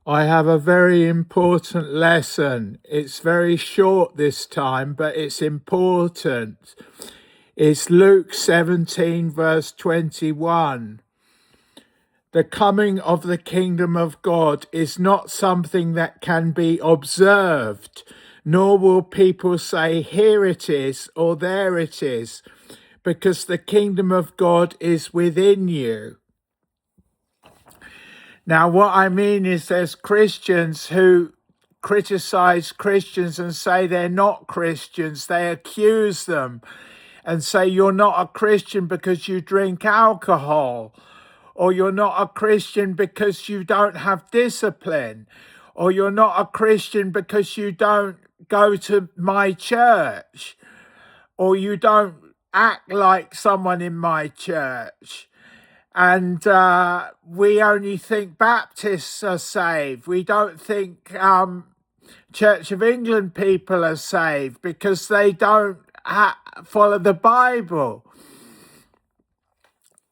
I have a very important lesson. It's very short this time, but it's important. It's Luke 17, verse 21. The coming of the kingdom of God is not something that can be observed, nor will people say, here it is, or there it is, because the kingdom of God is within you. Now, what I mean is there's Christians who criticize Christians and say they're not Christians. They accuse them and say you're not a Christian because you drink alcohol, or you're not a Christian because you don't have discipline, or you're not a Christian because you don't go to my church, or you don't act like someone in my church. And we only think Baptists are saved. We don't think Church of England people are saved because they don't follow the Bible.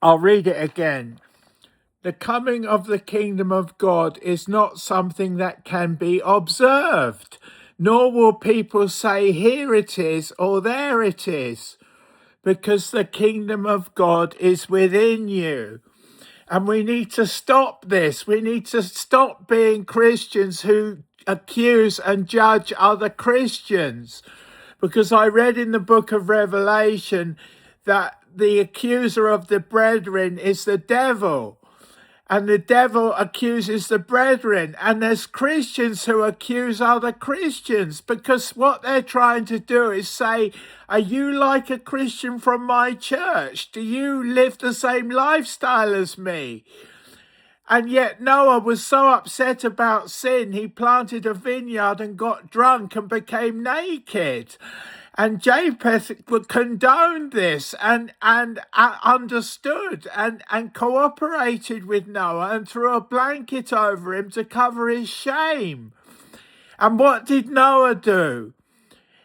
I'll read it again. The coming of the kingdom of God is not something that can be observed, nor will people say, here it is, or there it is, because the kingdom of God is within you. And we need to stop this. We need to stop being Christians who accuse and judge other Christians. Because I read in the book of Revelation that the accuser of the brethren is the devil. And the devil accuses the brethren. And there's Christians who accuse other Christians because what they're trying to do is say, are you like a Christian from my church? Do you live the same lifestyle as me? And yet Noah was so upset about sin, he planted a vineyard and got drunk and became naked. And Japheth condoned this and understood and cooperated with Noah and threw a blanket over him to cover his shame. And what did Noah do?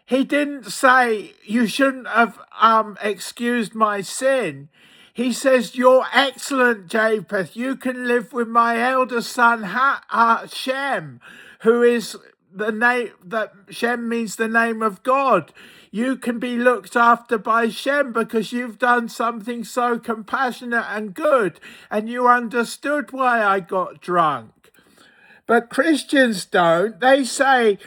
He didn't say, you shouldn't have excused my sin. He says, you're excellent, Japheth. You can live with my elder son, Shem, who is the name that Shem means the name of God. You can be looked after by Shem because you've done something so compassionate and good, and you understood why I got drunk. But Christians don't. They say,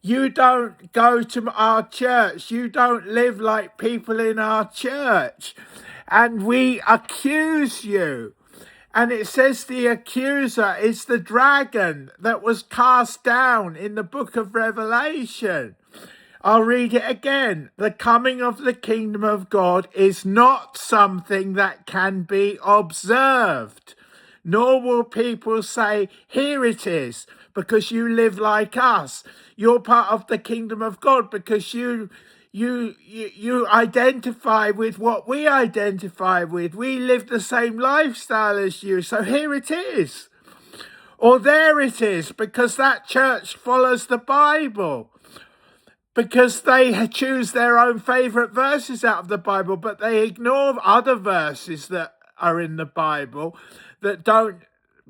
you don't go to our church. You don't live like people in our church. And we accuse you. And it says the accuser is the dragon that was cast down in the book of Revelation. I'll read it again. The coming of the kingdom of God is not something that can be observed, nor will people say, here it is, because you live like us. You're part of the kingdom of God because you identify with what we identify with. We live the same lifestyle as you, so here it is. Or there it is, because that church follows the Bible. Because they choose their own favorite verses out of the Bible, but they ignore other verses that are in the Bible that don't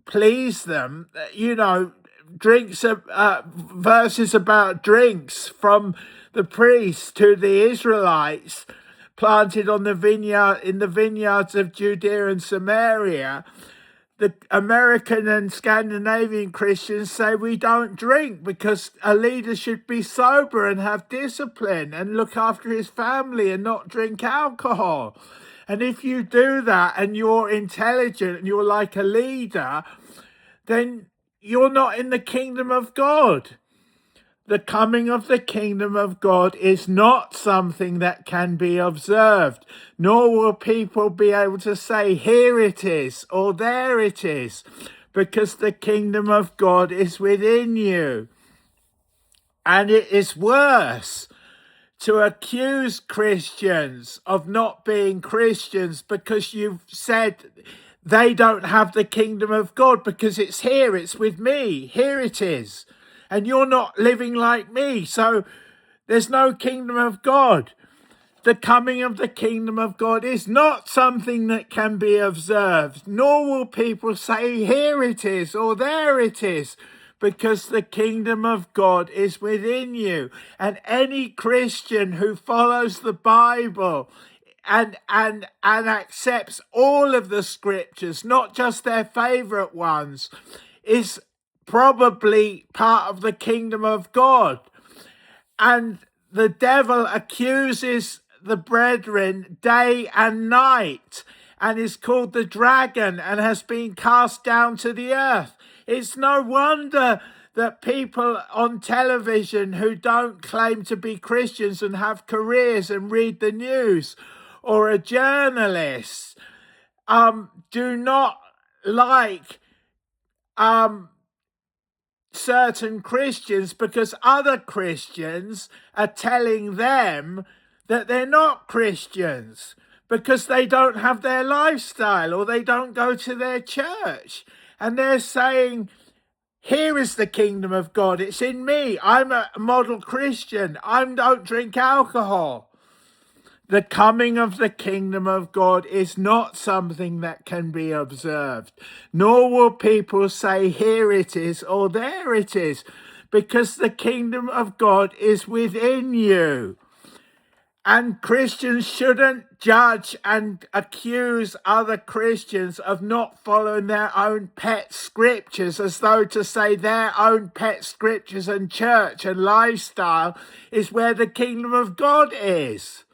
please them. You know, verses about drinks from the priests to the Israelites planted on the vineyard in the vineyards of Judea and Samaria. The American and Scandinavian Christians say we don't drink because a leader should be sober and have discipline and look after his family and not drink alcohol. And if you do that and you're intelligent and you're like a leader, then you're not in the kingdom of God. The coming of the kingdom of God is not something that can be observed, nor will people be able to say, here it is, or there it is, because the kingdom of God is within you. And it is worse to accuse Christians of not being Christians because you've said they don't have the kingdom of God, because it's here, it's with me, here it is. And you're not living like me, so there's no kingdom of God. The coming of the kingdom of God is not something that can be observed, nor will people say, here it is, or there it is, because the kingdom of God is within you. And any Christian who follows the Bible and accepts all of the scriptures, not just their favorite ones, is probably part of the kingdom of God. And the devil accuses the brethren day and night, and is called the dragon, and has been cast down to the earth. It's no wonder that people on television who don't claim to be Christians and have careers and read the news, or a journalist, do not like certain Christians, because other Christians are telling them that they're not Christians because they don't have their lifestyle or they don't go to their church. And they're saying, here is the kingdom of God. It's in me. I'm a model Christian. I don't drink alcohol. The coming of the kingdom of God is not something that can be observed, nor will people say, here it is or there it is, because the kingdom of God is within you. And Christians shouldn't judge and accuse other Christians of not following their own pet scriptures, as though to say their own pet scriptures and church and lifestyle is where the kingdom of God is.